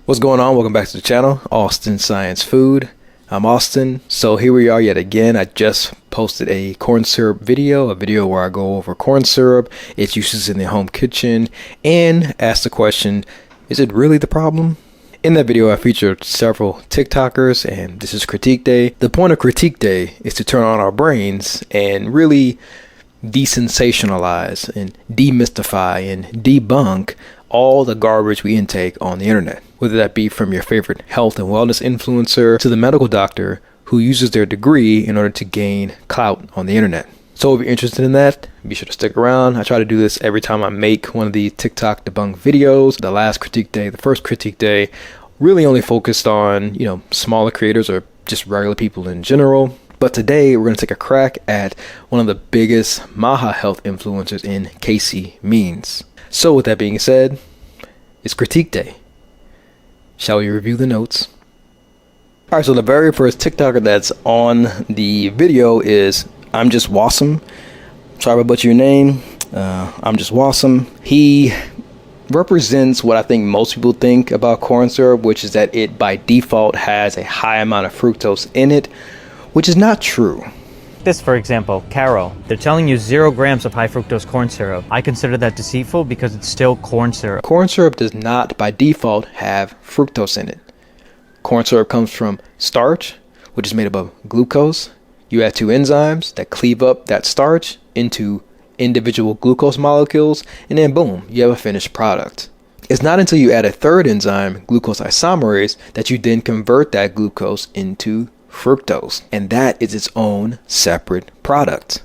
What's going on? Welcome back to the channel, Austin Science Food. I'm Austin. So here we are yet again. I just posted a corn syrup video, a video where I go over corn syrup, its uses in the home kitchen, and ask the question, is it really the problem? In that video, I featured several TikTokers, and this is Critique Day. The point of Critique Day is to turn on our brains and really desensationalize and demystify and debunk all the garbage we intake on the internet, whether that be from your favorite health and wellness influencer to the medical doctor who uses their degree in order to gain clout on the internet. So if you're interested in that, be sure to stick around. I try to do this every time I make one of the TikTok debunk videos. The last Critique Day, the first Critique Day, really only focused on, smaller creators or just regular people in general. But today we're going to take a crack at one of the biggest Maha health influencers in Casey Means. So with that being said, it's Critique Day. Shall we review the notes? Alright, so the very first TikToker that's on the video is I'm Just Wassom. Sorry if I butchered your name. I'm Just Wassom. He represents what I think most people think about corn syrup, which is that it by default has a high amount of fructose in it, which is not true. This, for example, Karo. They're telling you 0 grams of high fructose corn syrup. I consider that deceitful because it's still corn syrup. Corn syrup does not by default have fructose in it. Corn syrup comes from starch, which is made up of glucose. You add 2 enzymes that cleave up that starch into individual glucose molecules, and then boom, you have a finished product. It's not until you add a third enzyme, glucose isomerase, that you then convert that glucose into fructose, and that is its own separate product.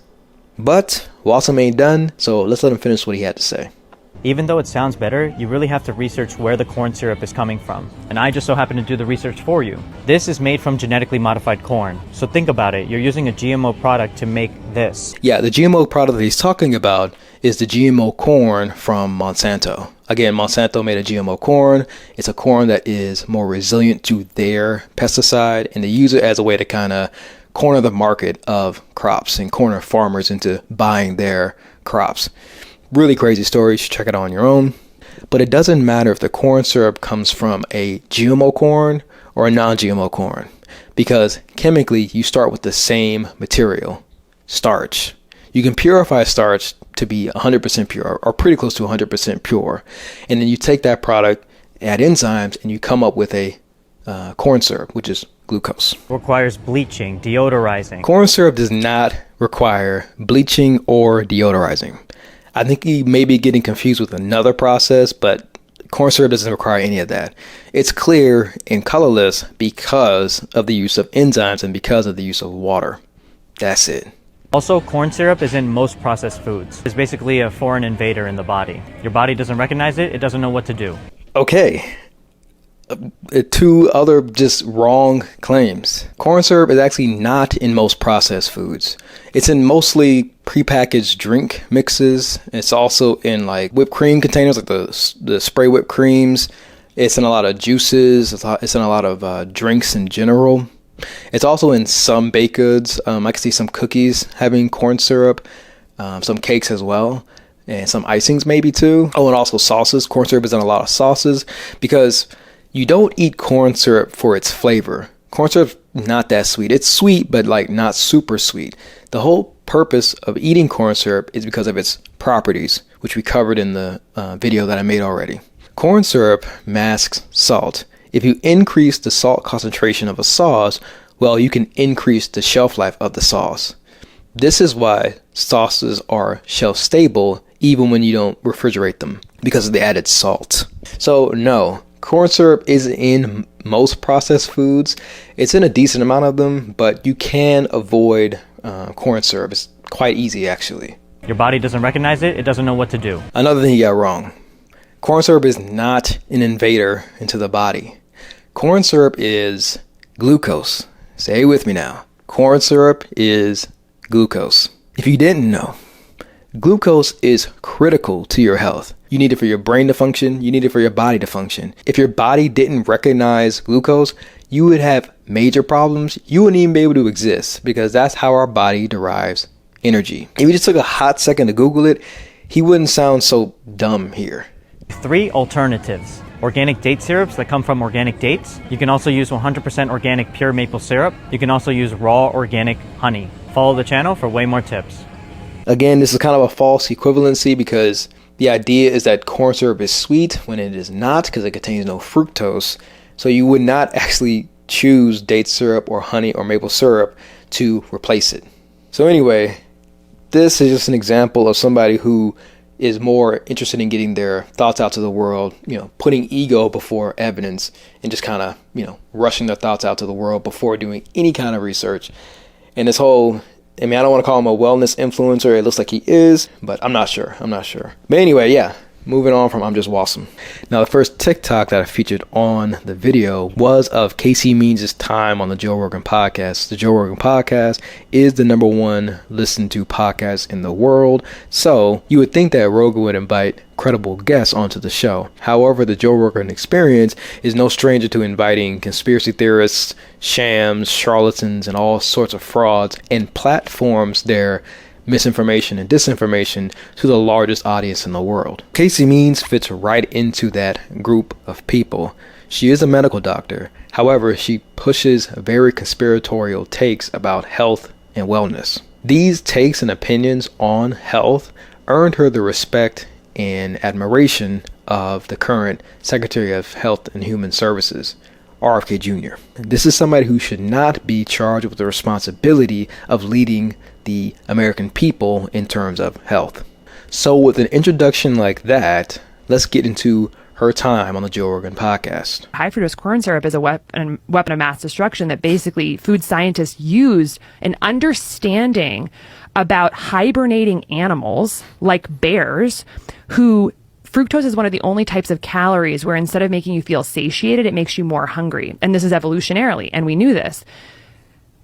But Wassom ain't done, so let's let him finish what he had to say. Even though it sounds better, you really have to research where the corn syrup is coming from. And I just so happen to do the research for you. This is made from genetically modified corn. So think about it, you're using a GMO product to make this. Yeah, the GMO product that he's talking about is the GMO corn from Monsanto. Again, Monsanto made a GMO corn. It's a corn that is more resilient to their pesticide, and they use it as a way to kind of corner the market of crops and corner farmers into buying their crops. Really crazy story. You should check it out on your own. But it doesn't matter if the corn syrup comes from a GMO corn or a non-GMO corn, because chemically you start with the same material, starch. You can purify starch to be 100% pure or pretty close to 100% pure. And then you take that product, add enzymes, and you come up with a corn syrup, which is glucose. Requires bleaching, deodorizing. Corn syrup does not require bleaching or deodorizing. I think he may be getting confused with another process, but corn syrup doesn't require any of that. It's clear and colorless because of the use of enzymes and because of the use of water. That's it. Also, corn syrup is in most processed foods. It's basically a foreign invader in the body. Your body doesn't recognize it, it doesn't know what to do. Okay. 2 other just wrong claims. Corn syrup is actually not in most processed foods. It's in mostly prepackaged drink mixes. It's also in like whipped cream containers, like the spray whipped creams. It's in a lot of juices. It's in a lot of drinks in general. It's also in some baked goods. I can see some cookies having corn syrup, some cakes as well, and some icings maybe too. Oh, and also sauces. Corn syrup is in a lot of sauces because you don't eat corn syrup for its flavor. Corn syrup's not that sweet. It's sweet, but like not super sweet. The whole purpose of eating corn syrup is because of its properties, which we covered in the video that I made already. Corn syrup masks salt. If you increase the salt concentration of a sauce, well, you can increase the shelf life of the sauce. This is why sauces are shelf stable even when you don't refrigerate them, because of the added salt. So no, corn syrup is in most processed foods. It's in a decent amount of them, but you can avoid corn syrup. It's quite easy, actually. Your body doesn't recognize it, it doesn't know what to do. Another thing you got wrong. Corn syrup is not an invader into the body. Corn syrup is glucose. Say it with me now. Corn syrup is glucose. If you didn't know, glucose is critical to your health. You need it for your brain to function. You need it for your body to function. If your body didn't recognize glucose, you would have major problems. You wouldn't even be able to exist, because that's how our body derives energy. If you just took a hot second to Google it, he wouldn't sound so dumb here. 3 alternatives. organic date syrups that come from organic dates. You can also use 100% organic pure maple syrup. You can also use raw organic honey. Follow the channel for way more tips. Again, this is kind of a false equivalency because the idea is that corn syrup is sweet when it is not, because it contains no fructose. So you would not actually choose date syrup or honey or maple syrup to replace it. So anyway, this is just an example of somebody who is more interested in getting their thoughts out to the world, putting ego before evidence and just kind of, rushing their thoughts out to the world before doing any kind of research. And this whole, I don't want to call him a wellness influencer. It looks like he is, but I'm not sure. But anyway, yeah. Moving on from I'm Just Wassom. Now, the first TikTok that I featured on the video was of Casey Means' time on the Joe Rogan podcast. The Joe Rogan podcast is the #1 listened to podcast in the world. So you would think that Rogan would invite credible guests onto the show. However, the Joe Rogan experience is no stranger to inviting conspiracy theorists, shams, charlatans, and all sorts of frauds, and platforms their misinformation and disinformation to the largest audience in the world. Casey Means fits right into that group of people. She is a medical doctor. However, she pushes very conspiratorial takes about health and wellness. These takes and opinions on health earned her the respect and admiration of the current Secretary of Health and Human Services, RFK Jr. This is somebody who should not be charged with the responsibility of leading the American people in terms of health. So with an introduction like that, let's get into her time on the Joe Rogan podcast. High fructose corn syrup is a weapon of mass destruction that basically food scientists used an understanding about hibernating animals like bears who fructose is one of the only types of calories where instead of making you feel satiated, it makes you more hungry. And this is evolutionarily, and we knew this.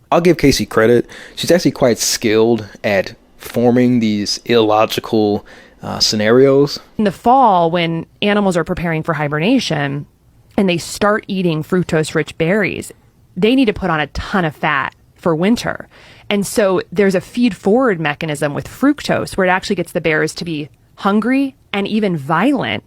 I'll give Casey credit. She's actually quite skilled at forming these illogical scenarios. In the fall, when animals are preparing for hibernation and they start eating fructose-rich berries, they need to put on a ton of fat for winter. And so there's a feed-forward mechanism with fructose where it actually gets the bears to be hungry and even violent.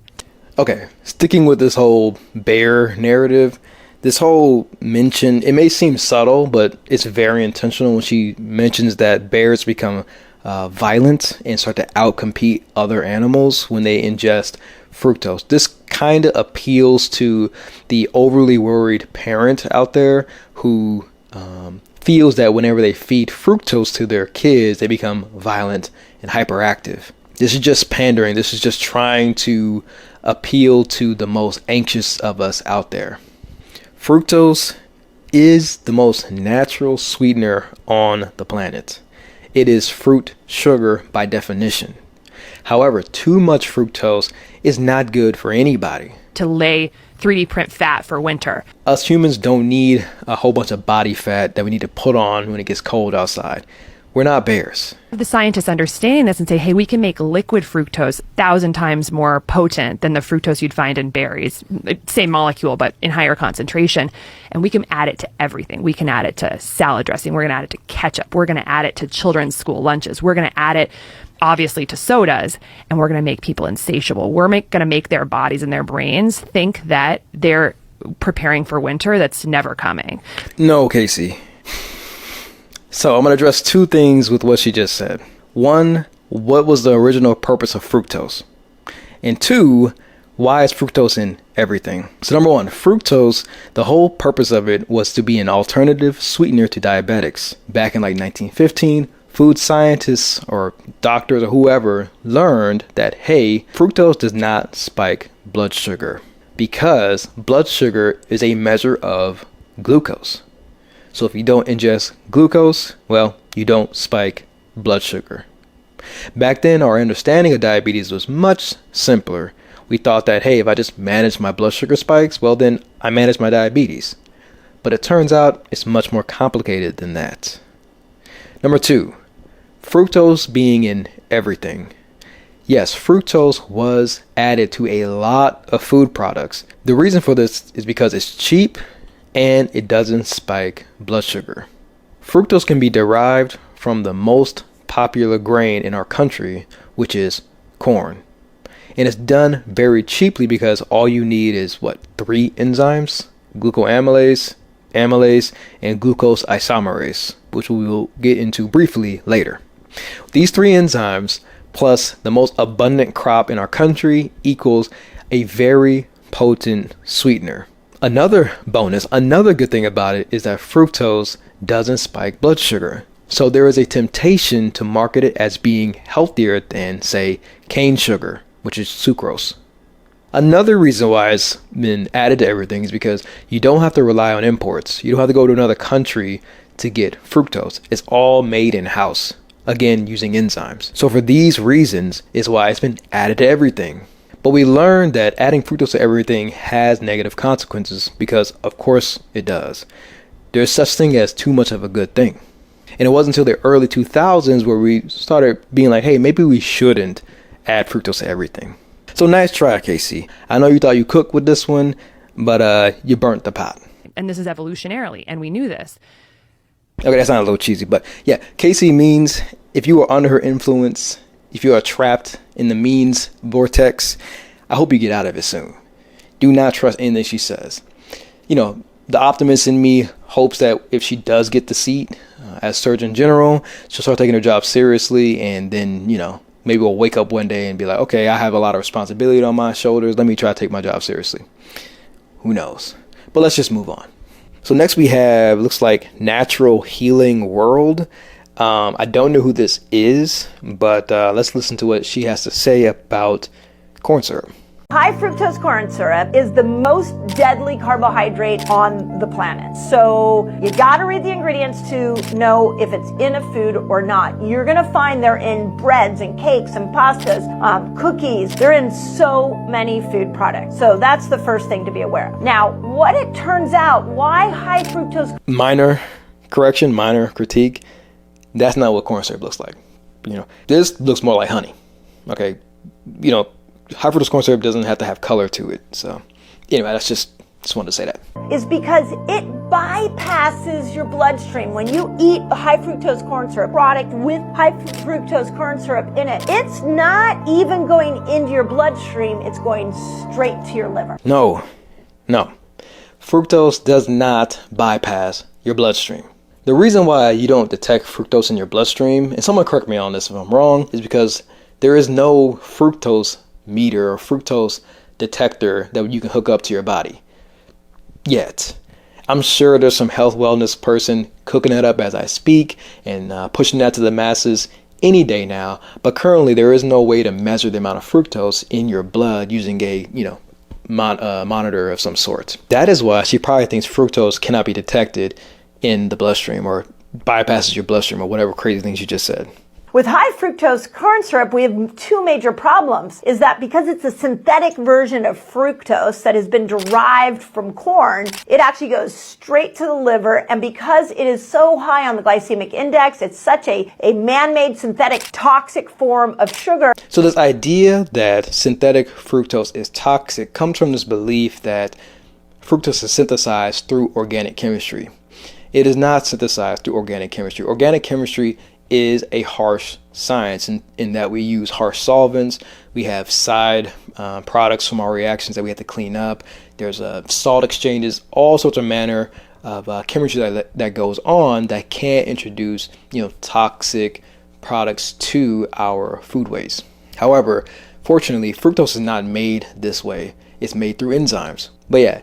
Okay, sticking with this whole bear narrative, this whole mention, it may seem subtle, but it's very intentional when she mentions that bears become violent and start to outcompete other animals when they ingest fructose. This kind of appeals to the overly worried parent out there who feels that whenever they feed fructose to their kids, they become violent and hyperactive. This is just pandering. This is just trying to appeal to the most anxious of us out there. Fructose is the most natural sweetener on the planet. It is fruit sugar by definition. However, too much fructose is not good for anybody. To lay 3D print fat for winter. Us humans don't need a whole bunch of body fat that we need to put on when it gets cold outside. We're not bears. The scientists understanding this and say, hey, we can make liquid fructose 1,000 times more potent than the fructose you'd find in berries. Same molecule, but in higher concentration. And we can add it to everything. We can add it to salad dressing. We're going to add it to ketchup. We're going to add it to children's school lunches. We're going to add it, obviously, to sodas. And we're going to make people insatiable. We're going to make their bodies and their brains think that they're preparing for winter that's never coming. No, Casey. So I'm going to address two things with what she just said. One, what was the original purpose of fructose? And two, why is fructose in everything? So number one, fructose, the whole purpose of it was to be an alternative sweetener to diabetics. Back in like 1915, food scientists or doctors or whoever learned that, hey, fructose does not spike blood sugar because blood sugar is a measure of glucose. So if you don't ingest glucose, well, you don't spike blood sugar. Back then, our understanding of diabetes was much simpler. We thought that, hey, if I just manage my blood sugar spikes, well, then I manage my diabetes. But it turns out it's much more complicated than that. Number two, fructose being in everything. Yes, fructose was added to a lot of food products. The reason for this is because it's cheap and it doesn't spike blood sugar. Fructose can be derived from the most popular grain in our country, which is corn. And it's done very cheaply because all you need is what, 3 enzymes: glucoamylase, amylase, and glucose isomerase, which we will get into briefly later. These 3 enzymes plus the most abundant crop in our country equals a very potent sweetener. Another bonus, another good thing about it is that fructose doesn't spike blood sugar. So there is a temptation to market it as being healthier than, say, cane sugar, which is sucrose. Another reason why it's been added to everything is because you don't have to rely on imports. You don't have to go to another country to get fructose. It's all made in-house, again, using enzymes. So for these reasons is why it's been added to everything. But we learned that adding fructose to everything has negative consequences because, of course, it does. There's such thing as too much of a good thing. And it wasn't until the early 2000s where we started being like, hey, maybe we shouldn't add fructose to everything. So nice try, Casey. I know you thought you cooked with this one, but you burnt the pot. And this is evolutionarily, and we knew this. Okay, that sounds a little cheesy, but yeah, Casey means if you are under her influence, if you are trapped in the means vortex, I hope you get out of it soon. Do not trust anything she says. You know, the optimist in me hopes that if she does get the seat as Surgeon General, she'll start taking her job seriously, and then, you know, maybe we'll wake up one day and be like, okay, I have a lot of responsibility on my shoulders. Let me try to take my job seriously. Who knows? But let's just move on. So next we have, looks like Natural Healing World. I don't know who this is, but let's listen to what she has to say about corn syrup. High fructose corn syrup is the most deadly carbohydrate on the planet. So you gotta read the ingredients to know if it's in a food or not. You're gonna find they're in breads and cakes and pastas, cookies. They're in so many food products. So that's the first thing to be aware of. Now, what it turns out, why high fructose... Minor correction, minor critique. That's not what corn syrup looks like. You know, this looks more like honey. Okay, you know, high fructose corn syrup doesn't have to have color to it. So anyway, that's just wanted to say that. Is because it bypasses your bloodstream. When you eat a high fructose corn syrup product with high fructose corn syrup in it, it's not even going into your bloodstream. It's going straight to your liver. No. Fructose does not bypass your bloodstream. The reason why you don't detect fructose in your bloodstream, and someone correct me on this if I'm wrong, is because there is no fructose meter or fructose detector that you can hook up to your body yet. I'm sure there's some health wellness person cooking it up as I speak and pushing that to the masses any day now, but currently there is no way to measure the amount of fructose in your blood using a monitor of some sort. That is why she probably thinks fructose cannot be detected in the bloodstream or bypasses your bloodstream or whatever crazy things you just said. With high fructose corn syrup, we have 2 major problems. Is that because it's a synthetic version of fructose that has been derived from corn, it actually goes straight to the liver. And because it is so high on the glycemic index, it's such a man-made synthetic toxic form of sugar. So this idea that synthetic fructose is toxic comes from this belief that fructose is synthesized through organic chemistry. It is not synthesized through organic chemistry. Organic chemistry is a harsh science in that we use harsh solvents. We have side products from our reactions that we have to clean up. There's salt exchanges, all sorts of manner of chemistry that goes on that can introduce toxic products to our foodways. However, fortunately, fructose is not made this way. It's made through enzymes. But yeah,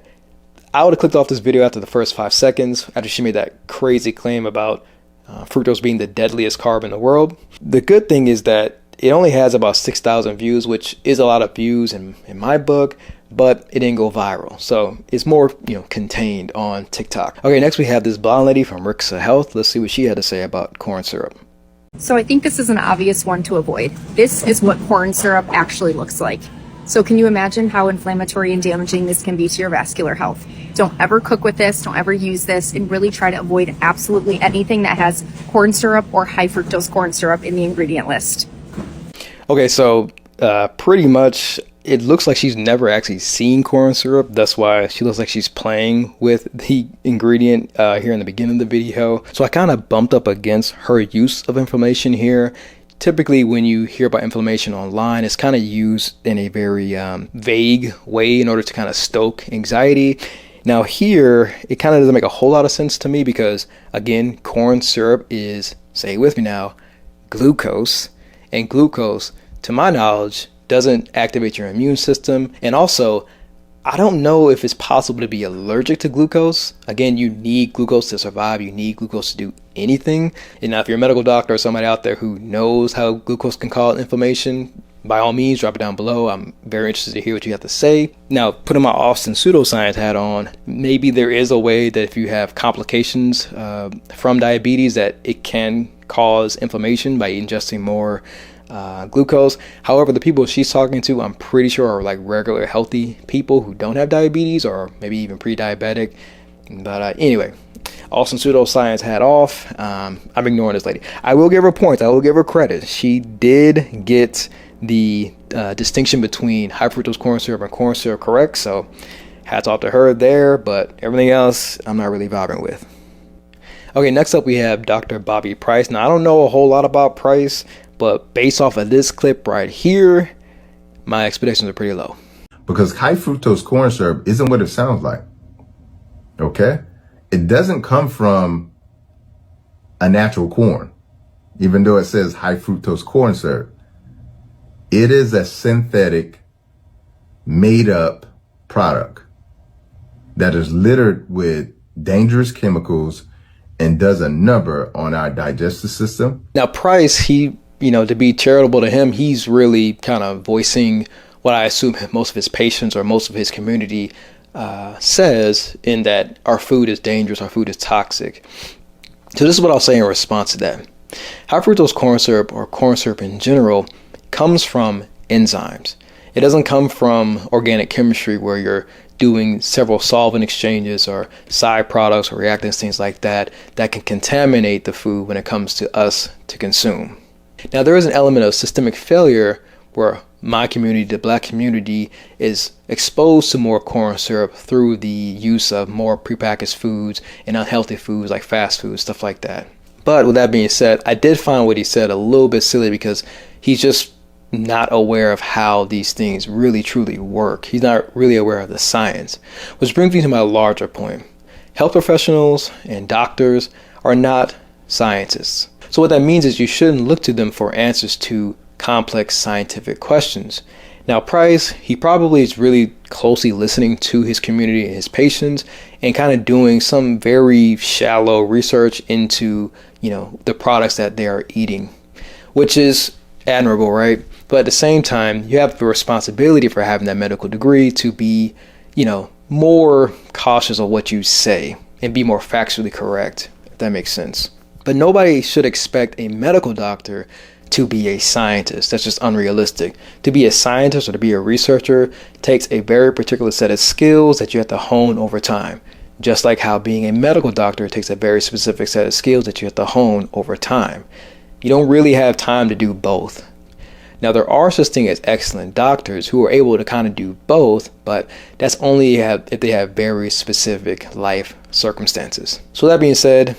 I would have clicked off this video after the first 5 seconds after she made that crazy claim about fructose being the deadliest carb in the world. The good thing is that it only has about 6,000 views, which is a lot of views in my book, but it didn't go viral. So it's more contained on TikTok. Okay, next we have this blonde lady from Rixa Health. Let's see what she had to say about corn syrup. So I think this is an obvious one to avoid. This is what corn syrup actually looks like. So can you imagine how inflammatory and damaging this can be to your vascular health? Don't ever cook with this, don't ever use this, and really try to avoid absolutely anything that has corn syrup or high fructose corn syrup in the ingredient list. Okay, so pretty much it looks like she's never actually seen corn syrup. That's why she looks like she's playing with the ingredient here in the beginning of the video. So I kind of bumped up against her use of information here typically when you hear about inflammation online, it's kind of used in a very vague way in order to kind of stoke anxiety. Now here, it kind of doesn't make a whole lot of sense to me because, again, corn syrup is, say it with me now, glucose. And glucose, to my knowledge, doesn't activate your immune system. And also, I don't know if it's possible to be allergic to glucose. Again, you need glucose to survive. You need glucose to do anything. And now if you're a medical doctor or somebody out there who knows how glucose can cause inflammation, by all means, drop it down below. I'm very interested to hear what you have to say. Now, putting my Austin pseudoscience hat on, maybe there is a way that if you have complications from diabetes that it can cause inflammation by ingesting more glucose. However, the people she's talking to, I'm pretty sure are like regular healthy people who don't have diabetes or maybe even pre-diabetic. But anyway, Austin pseudoscience hat off. I'm ignoring this lady. I will give her points. I will give her credit. She did get the distinction between high fructose corn syrup and corn syrup correct. So hats off to her there. But everything else, I'm not really vibing with. Okay, next up we have Dr. Bobby Price. Now, I don't know a whole lot about Price, but based off of this clip right here, my expectations are pretty low. Because high fructose corn syrup isn't what it sounds like. Okay? It doesn't come from a natural corn, even though it says high fructose corn syrup. It is a synthetic, made up product that is littered with dangerous chemicals and does a number on our digestive system. Now, Price, he, to be charitable to him, he's really kind of voicing what I assume most of his patients or most of his community says, in that our food is dangerous, our food is toxic. So this is what I'll say in response to that. High fructose corn syrup, or corn syrup in general, comes from enzymes. It doesn't come from organic chemistry where you're doing several solvent exchanges or side products or reactants, things like that, that can contaminate the food when it comes to us to consume. Now, there is an element of systemic failure where my community, the Black community, is exposed to more corn syrup through the use of more prepackaged foods and unhealthy foods like fast food, stuff like that. But with that being said, I did find what he said a little bit silly because he's just not aware of how these things really truly work. He's not really aware of the science, which brings me to my larger point. Health professionals and doctors are not scientists. So what that means is you shouldn't look to them for answers to complex scientific questions. Now, Price, he probably is really closely listening to his community and his patients and kind of doing some very shallow research into, the products that they are eating, which is admirable, right? But at the same time, you have the responsibility for having that medical degree to be, more cautious of what you say and be more factually correct, if that makes sense. But nobody should expect a medical doctor to be a scientist. That's just unrealistic. To be a scientist or to be a researcher takes a very particular set of skills that you have to hone over time. Just like how being a medical doctor takes a very specific set of skills that you have to hone over time. You don't really have time to do both. Now, there are such things as excellent doctors who are able to kind of do both, but that's only if they have very specific life circumstances. So that being said,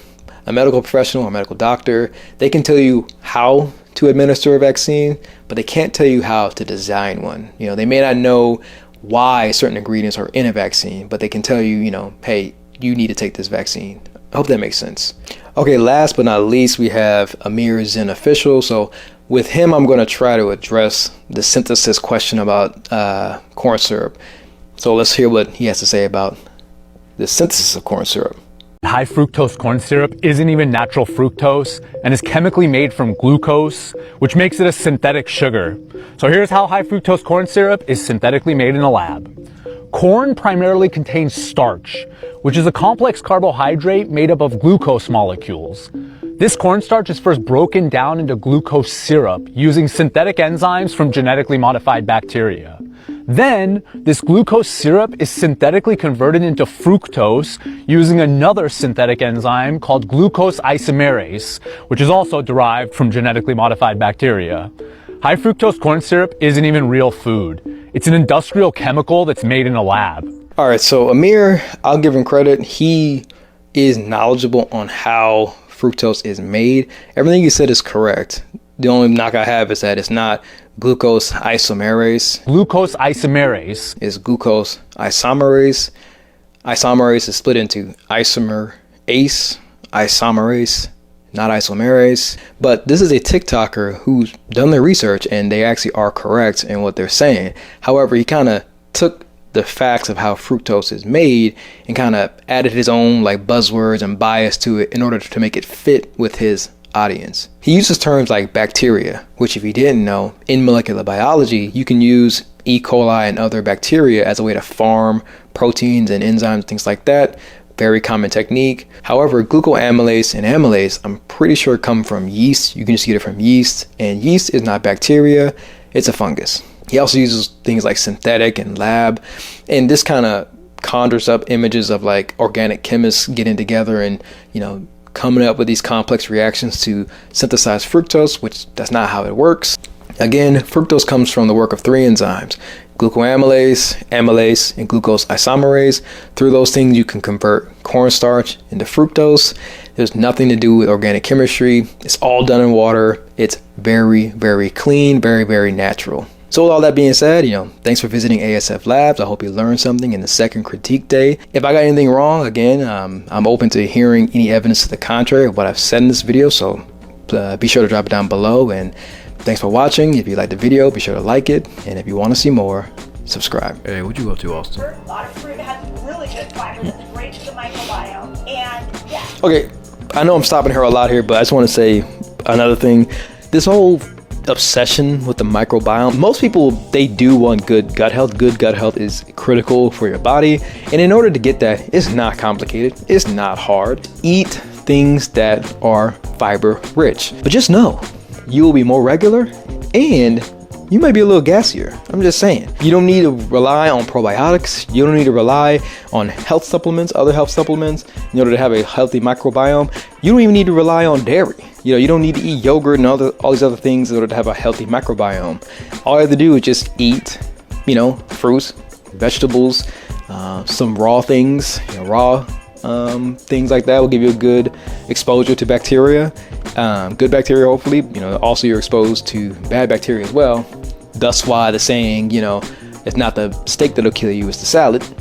a medical professional or medical doctor, they can tell you how to administer a vaccine, but they can't tell you how to design one. They may not know why certain ingredients are in a vaccine, but they can tell you, hey, you need to take this vaccine. I hope that makes sense. Okay, last but not least, we have Amir Zen Official. So with him, I'm going to try to address the synthesis question about corn syrup. So let's hear what he has to say about the synthesis of corn syrup. High fructose corn syrup isn't even natural fructose and is chemically made from glucose, which makes it a synthetic sugar. So here's how high fructose corn syrup is synthetically made in a lab. Corn primarily contains starch, which is a complex carbohydrate made up of glucose molecules. This cornstarch is first broken down into glucose syrup using synthetic enzymes from genetically modified bacteria. Then, this glucose syrup is synthetically converted into fructose using another synthetic enzyme called glucose isomerase, which is also derived from genetically modified bacteria. High fructose corn syrup isn't even real food. It's an industrial chemical that's made in a lab. All right, so Amir, I'll give him credit. He is knowledgeable on how fructose is made. Everything you said is correct. The only knock I have is that it's not glucose isomerase. Glucose isomerase. It's glucose isomerase. Isomerase is split into isomerase, not isomerase. But this is a TikToker who's done their research and they actually are correct in what they're saying. However, he kind of took the facts of how fructose is made and kind of added his own like buzzwords and bias to it in order to make it fit with his audience. He uses terms like bacteria, which if you didn't know, in molecular biology, you can use E. coli and other bacteria as a way to farm proteins and enzymes, things like that. Very common technique. However, glucoamylase and amylase, I'm pretty sure come from yeast. You can just get it from yeast, and yeast is not bacteria, it's a fungus. He also uses things like synthetic and lab, and this kind of conjures up images of like organic chemists getting together and, you know, coming up with these complex reactions to synthesize fructose, which that's not how it works. Again, fructose comes from the work of 3 enzymes: glucoamylase, amylase, and glucose isomerase. Through those things, you can convert cornstarch into fructose. There's nothing to do with organic chemistry. It's all done in water. It's very, very clean, very, very natural. So with all that being said, you know, thanks for visiting ASF Labs. I hope you learned something in the second critique day. If I got anything wrong, again, I'm open to hearing any evidence to the contrary of what I've said in this video. So be sure to drop it down below. And thanks for watching. If you liked the video, be sure to like it. And if you want to see more, subscribe. Hey, what'd you go to, Austin? A lot of fruit has really good fibers and great for the microbiome. And yeah. Okay, I know I'm stopping her a lot here, but I just want to say another thing. This whole obsession with the microbiome, most people, they do want good gut health. Good gut health is critical for your body, and in order to get that, it's not complicated, it's not hard. Eat things that are fiber rich, but just know you will be more regular and you might be a little gassier. I'm just saying. You don't need to rely on probiotics. You don't need to rely on health supplements, other health supplements, in order to have a healthy microbiome. You don't even need to rely on dairy. You know, you don't need to eat yogurt and all these other things in order to have a healthy microbiome. All you have to do is just eat, you know, fruits, vegetables, some raw things, you know, things like that will give you a good exposure to bacteria. Good bacteria, hopefully. You know, also you're exposed to bad bacteria as well. Thus why the saying, you know, it's not the steak that'll kill you, it's the salad.